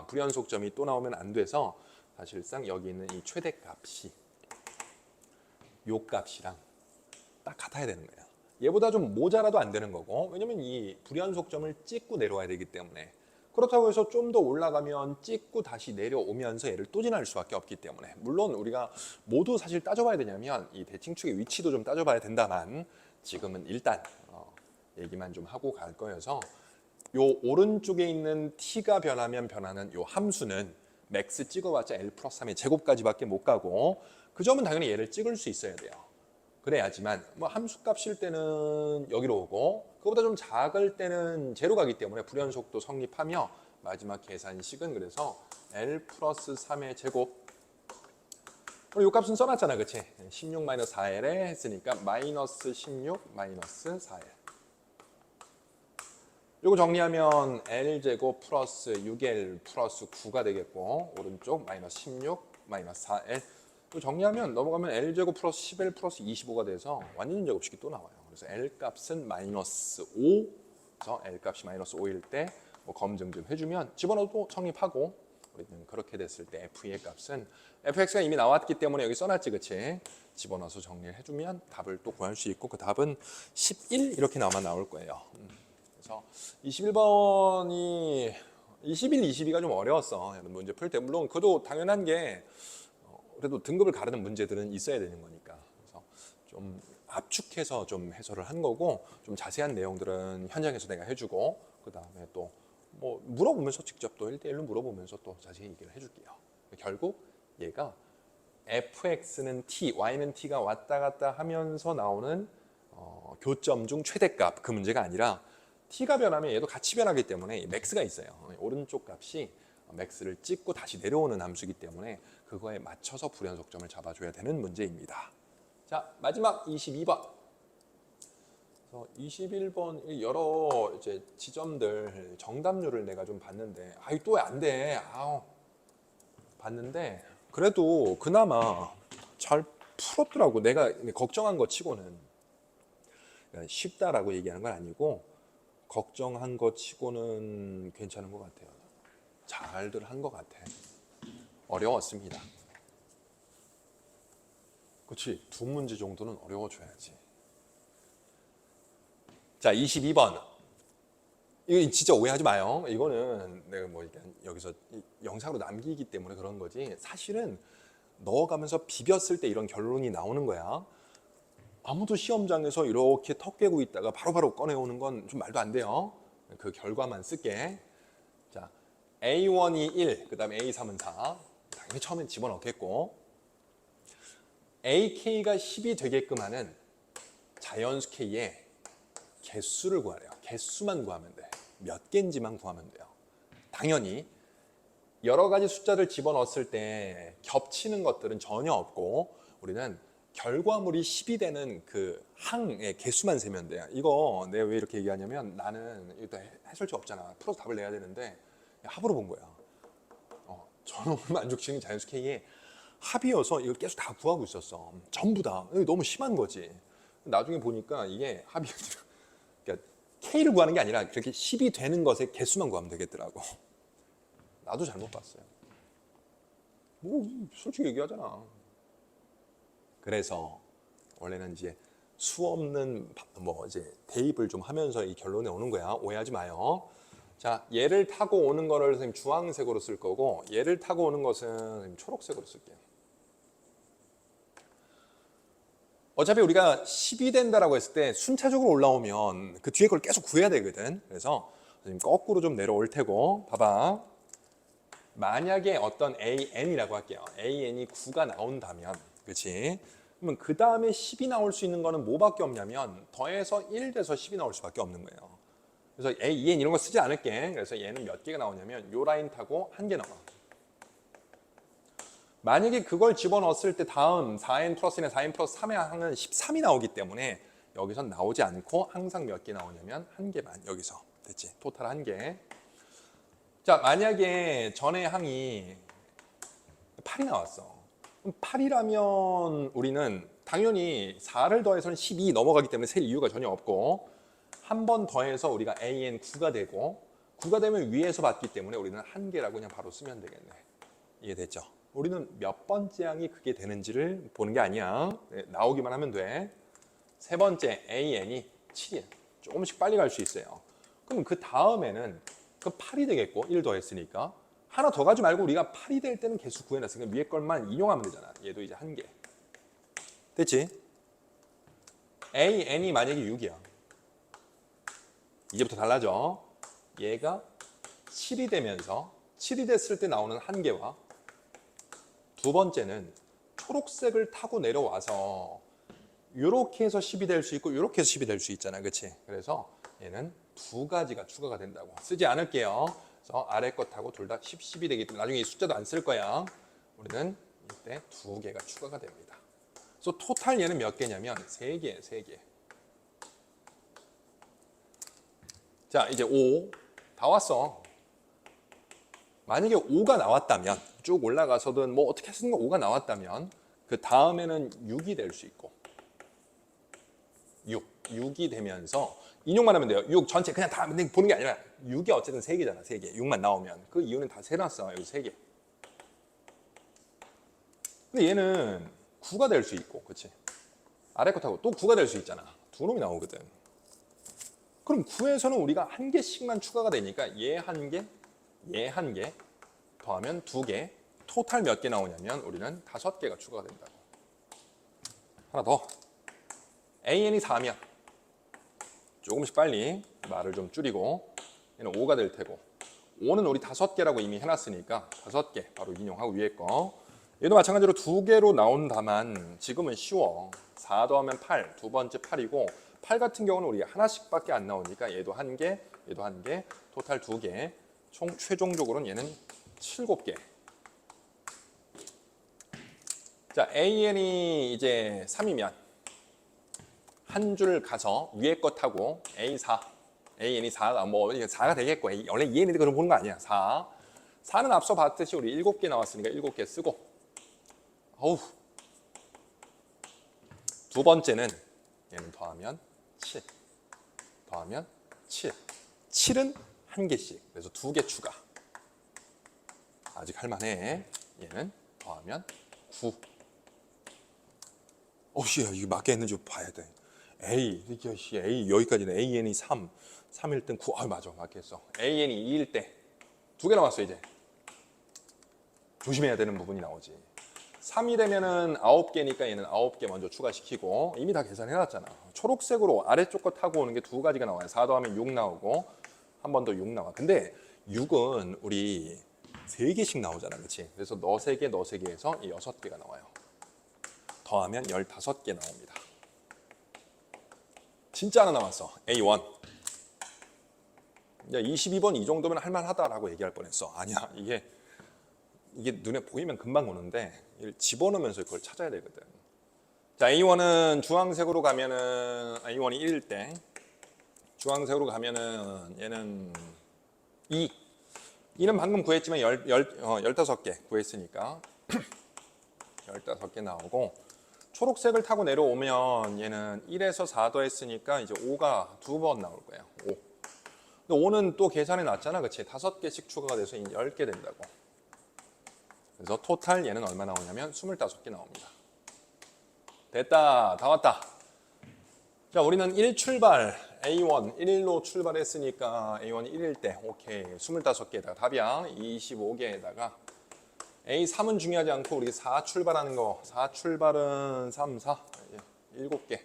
불연속점이 또 나오면 안 돼서 사실상 여기 있는 이 최대값이 요 값이랑 딱 같아야 되는 거예요. 얘보다 좀 모자라도 안 되는 거고 왜냐면 이 불연속점을 찍고 내려와야 되기 때문에 그렇다고 해서 좀 더 올라가면 찍고 다시 내려오면서 얘를 또 지날 수밖에 없기 때문에 물론 우리가 모두 사실 따져봐야 되냐면 이 대칭축의 위치도 좀 따져봐야 된다만 지금은 일단 얘기만 좀 하고 갈 거여서 요 오른쪽에 있는 t가 변하면 변하는 요 함수는 맥스 찍어봤자 l 플러스 3의 제곱까지밖에 못 가고 그 점은 당연히 얘를 찍을 수 있어야 돼요. 그래야지만 함수값일 때는 여기로 오고 그거보다 좀 작을 때는 제로 가기 때문에 불연속도 성립하며 마지막 계산식은 그래서 l 플러스 3의 제곱 우리 요 값은 써놨잖아. 그치? 16-4l에 했으니까 마이너스 16 마이너스 4l 요거 정리하면 l제곱 플러스 6l 플러스 9가 되겠고 오른쪽 마이너스 16 마이너스 4l 정리하면 넘어가면 L제곱 플러스 10L 플러스 25가 돼서 완전 제곱식이 또 나와요. 그래서 L값은 마이너스 5, 그래서 L값이 마이너스 5일 때 검증 좀 해주면 집어넣어도 성립하고 우리는 그렇게 됐을 때 F의 값은 fx가 이미 나왔기 때문에 여기 써놨지 그치? 집어넣어서 정리를 해주면 답을 또 구할 수 있고 그 답은 11 이렇게 나올 거예요. 그래서 21번이 21, 22가 좀 어려웠어. 문제 풀 때 물론 그것도 당연한 게 그래도 등급을 가르는 문제들은 있어야 되는 거니까 그래서 좀 압축해서 좀 해설을 한 거고 좀 자세한 내용들은 현장에서 내가 해주고 그 다음에 또 뭐 물어보면서 직접 또 1대1로 물어보면서 또 자세히 얘기를 해줄게요. 결국 얘가 fx는 t, y는 t가 왔다 갔다 하면서 나오는 교점 중 최대값 그 문제가 아니라 t가 변하면 얘도 같이 변하기 때문에 맥스가 있어요. 오른쪽 값이 맥스를 찍고 다시 내려오는 함수이기 때문에 그거에 맞춰서 불연속점을 잡아줘야 되는 문제입니다. 자, 마지막 22번. 21번 여러 이제 지점들 정답률을 내가 좀 봤는데 또 안 돼. 봤는데 그래도 그나마 잘 풀었더라고. 내가 걱정한 거 치고는 쉽다라고 얘기하는 건 아니고 걱정한 거 치고는 괜찮은 것 같아요. 잘들 한 것 같아. 어려웠습니다. 그렇지. 두 문제 정도는 어려워줘야지. 자, 22번. 이거 진짜 오해하지 마요. 이거는 내가 여기서 영상으로 남기기 때문에 그런 거지. 사실은 넣어가면서 비볐을 때 이런 결론이 나오는 거야. 아무도 시험장에서 이렇게 턱 깨고 있다가 바로바로 꺼내오는 건 좀 말도 안 돼요. 그 결과만 쓸게. 자, A1이 1, 그 다음에 A3은 4. 당연히 처음엔 집어넣겠고 AK가 10이 되게끔 하는 자연수 K의 개수를 구하래요. 개수만 구하면 돼. 몇 개인지만 구하면 돼요. 당연히 여러 가지 숫자를 집어넣었을 때 겹치는 것들은 전혀 없고 우리는 결과물이 10이 되는 그 항의 개수만 세면 돼요. 이거 내가 왜 이렇게 얘기하냐면 나는 이거 해설지 없잖아. 풀어서 답을 내야 되는데 합으로 본 거야. 저는 만족시키는 자연수 K의 합이어서 이걸 계속 다 구하고 있었어. 전부 다. 너무 심한 거지. 나중에 보니까 이게 합이 그러니까 K를 구하는 게 아니라 그렇게 10이 되는 것의 개수만 구하면 되겠더라고. 나도 잘못 봤어요. 솔직히 얘기하잖아. 그래서 원래는 이제 수 없는 이제 대입을 좀 하면서 이 결론에 오는 거야. 오해하지 마요. 자, 얘를 타고 오는 거를 선생님 주황색으로 쓸 거고 얘를 타고 오는 것은 선생님 초록색으로 쓸게요. 어차피 우리가 10이 된다라고 했을 때 순차적으로 올라오면 그 뒤에 걸 계속 구해야 되거든. 그래서 지금 거꾸로 좀 내려올 테고, 봐봐. 만약에 어떤 AN이라고 할게요. AN이 9가 나온다면, 그렇지? 그러면 그 다음에 10이 나올 수 있는 거는 뭐밖에 없냐면 더해서 1 돼서 10이 나올 수밖에 없는 거예요. 그래서 AN 이런 거 쓰지 않을게. 그래서 얘는 몇 개가 나오냐면 요 라인 타고 한 개 나와. 만약에 그걸 집어넣었을 때 다음 4n 플러스 1에 4n 플러스 3의 항은 13이 나오기 때문에 여기선 나오지 않고 항상 몇 개 나오냐면 한 개만 여기서. 됐지? 토탈 한 개. 자, 만약에 전의 항이 8이 나왔어. 그럼 8이라면 우리는 당연히 4를 더해서는 12 넘어가기 때문에 셀 이유가 전혀 없고 한 번 더해서 우리가 AN 9가 되고 9가 되면 위에서 받기 때문에 우리는 한 개라고 그냥 바로 쓰면 되겠네. 이해됐죠? 우리는 몇 번째 항이 그게 되는지를 보는 게 아니야. 네, 나오기만 하면 돼. 세 번째 AN이 7이야. 조금씩 빨리 갈 수 있어요. 그럼 그 다음에는 그 8이 되겠고 1 더했으니까 하나 더 가지 말고 우리가 8이 될 때는 개수 구해놨으니까 위에 것만 인용하면 되잖아. 얘도 이제 한 개. 됐지? AN이 만약에 6이야. 이제부터 달라져. 얘가 7이 되면서 7이 됐을 때 나오는 한 개와 두 번째는 초록색을 타고 내려와서 이렇게 해서 10이 될 수 있고 이렇게 해서 10이 될 수 있잖아. 그렇지? 그래서 얘는 두 가지가 추가가 된다고. 쓰지 않을게요. 그래서 아래 것하고 둘 다 10, 10이 되기 때문에 나중에 이 숫자도 안 쓸 거야. 우리는 이때 두 개가 추가가 됩니다. 그래서 토탈 얘는 몇 개냐면 세 개, 세 개. 자, 이제 5. 다 왔어. 만약에 5가 나왔다면 쭉 올라가서든 뭐 어떻게 쓰는 거 5가 나왔다면 그 다음에는 6이 될 수 있고 6이 되면서 인용만 하면 돼요. 6 전체 그냥 다 보는 게 아니라 6이 어쨌든 3개잖아. 3개. 6만 나오면 그 이유는 다 세놨어. 여기 3개. 근데 얘는 9가 될 수 있고 그렇지? 아래 거 타고 또 9가 될 수 있잖아. 두 놈이 나오거든. 그럼 9에서는 우리가 한 개씩만 추가가 되니까 얘 한 개, 얘 한 개 더하면 2개. 토탈 몇 개 나오냐면 우리는 5개가 추가가 된다고. 하나 더. AN이 4면 조금씩 빨리 말을 좀 줄이고 얘는 5가 될 테고 5는 우리 5개라고 이미 해놨으니까 5개 바로 인용하고 위에 거. 얘도 마찬가지로 2개로 나온다만 지금은 쉬워. 4 더하면 8, 두 번째 8이고 8 같은 경우는 우리가 하나씩밖에 안 나오니까 얘도 한 개, 얘도 한 개, 토탈 2개. 총 최종적으로는 얘는 7개. 자, AN이 이제 3이면 한 줄 가서 위에 것 하고 A4, AN이 4가 뭐 4가 되겠고 원래 EN인데 그런 보는 거 아니야. 4. 4는 앞서 봤듯이 우리 7개 나왔으니까 7개 쓰고 어우. 두 번째는 얘는 더하면 7. 더하면 7. 7은 한 개씩. 그래서 2개 추가. 아직 할만해. 얘는 더하면 9. 어씨야 이게 맞게 했는지 봐야 돼. A 여기까지는 AN이 3, 3일 땐 9. 아 맞아 맞게 했어. AN이 2일 때 2개 남았어 이제. 조심해야 되는 부분이 나오지. 3이 되면은 9개니까 얘는 9개 먼저 추가시키고 이미 다 계산해놨잖아. 초록색으로 아래쪽 거 타고 오는 게 두 가지가 나와요. 4 더하면 6 나오고 한 번 더 6 나와. 근데 6은 우리 3개씩 나오잖아. 그렇지? 그래서 너 3개, 너 3개 해서 6개가 나와요. 더하면 15개 나옵니다. 진짜 하나 남았어. A1. 야, 22번 이 정도면 할만하다라고 얘기할 뻔했어. 아니야. 이게 눈에 보이면 금방 오는데 이걸 집어넣으면서 그걸 찾아야 되거든. 자, A1은 주황색으로 가면은 A1이 1일 때 주황색으로 가면은 얘는 2. 2는 방금 구했지만 15개 구했으니까 15개 나오고 초록색을 타고 내려오면 얘는 1에서 4 더했으니까 이제 5가 두 번 나올 거예요. 5. 근데 5는 또 계산해 놨잖아. 그치? 5개씩 추가가 돼서 10개 된다고. 그래서 토탈 얘는 얼마 나오냐면 25개 나옵니다. 됐다. 다 왔다. 자, 우리는 1 출발 A1 1일로 출발했으니까 A1이 1일 때 오케이 25개에다가 답이야. 25개에다가 A3은 중요하지 않고 우리 4 출발하는 거 4 출발은 3, 4 7개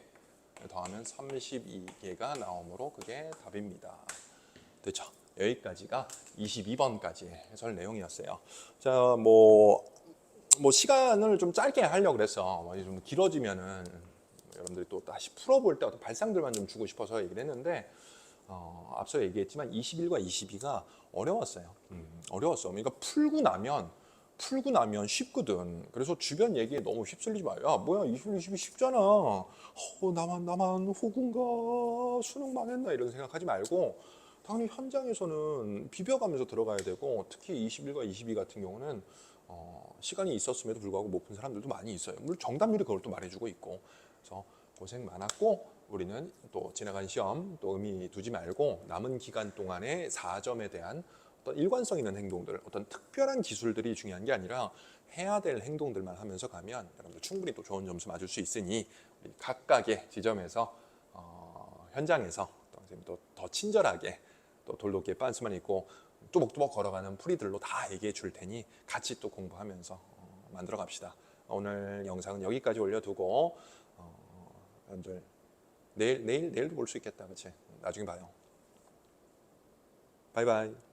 더하면 32개가 나오므로 그게 답입니다. 됐죠? 여기까지가 22번까지 해설 내용이었어요. 자, 뭐 시간을 좀 짧게 하려고 그랬어. 좀 길어지면은 여러분들이 또 다시 풀어볼 때 어떤 발상들만 좀 주고 싶어서 얘기를 했는데, 앞서 얘기했지만 21과 22가 어려웠어요. 어려웠어. 그러니까 풀고 나면 쉽거든. 그래서 주변 얘기에 너무 휩쓸리지 마요. 야, 뭐야, 21, 22 쉽잖아. 나만 호구인가? 수능 망했나? 이런 생각하지 말고, 당연히 현장에서는 비벼가면서 들어가야 되고, 특히 21과 22 같은 경우는 시간이 있었음에도 불구하고 못 푼 사람들도 많이 있어요. 물론 정답률이 그걸 또 말해주고 있고. 그래서 고생 많았고, 우리는 또 지나간 시험 또 의미 두지 말고 남은 기간 동안에 4점에 대한 어떤 일관성 있는 행동들, 어떤 특별한 기술들이 중요한 게 아니라 해야 될 행동들만 하면서 가면 여러분들 충분히 또 좋은 점수 맞을 수 있으니, 우리 각각의 지점에서 현장에서 또 더 친절하게 또 돌도끼에 빤스만 있고 또박또박 걸어가는 풀이들로 다 얘기해 줄 테니 같이 또 공부하면서 만들어 갑시다. 오늘 영상은 여기까지 올려두고 여러분들 내일도 볼 수 있겠다, 그렇지? 나중에 봐요. 바이바이.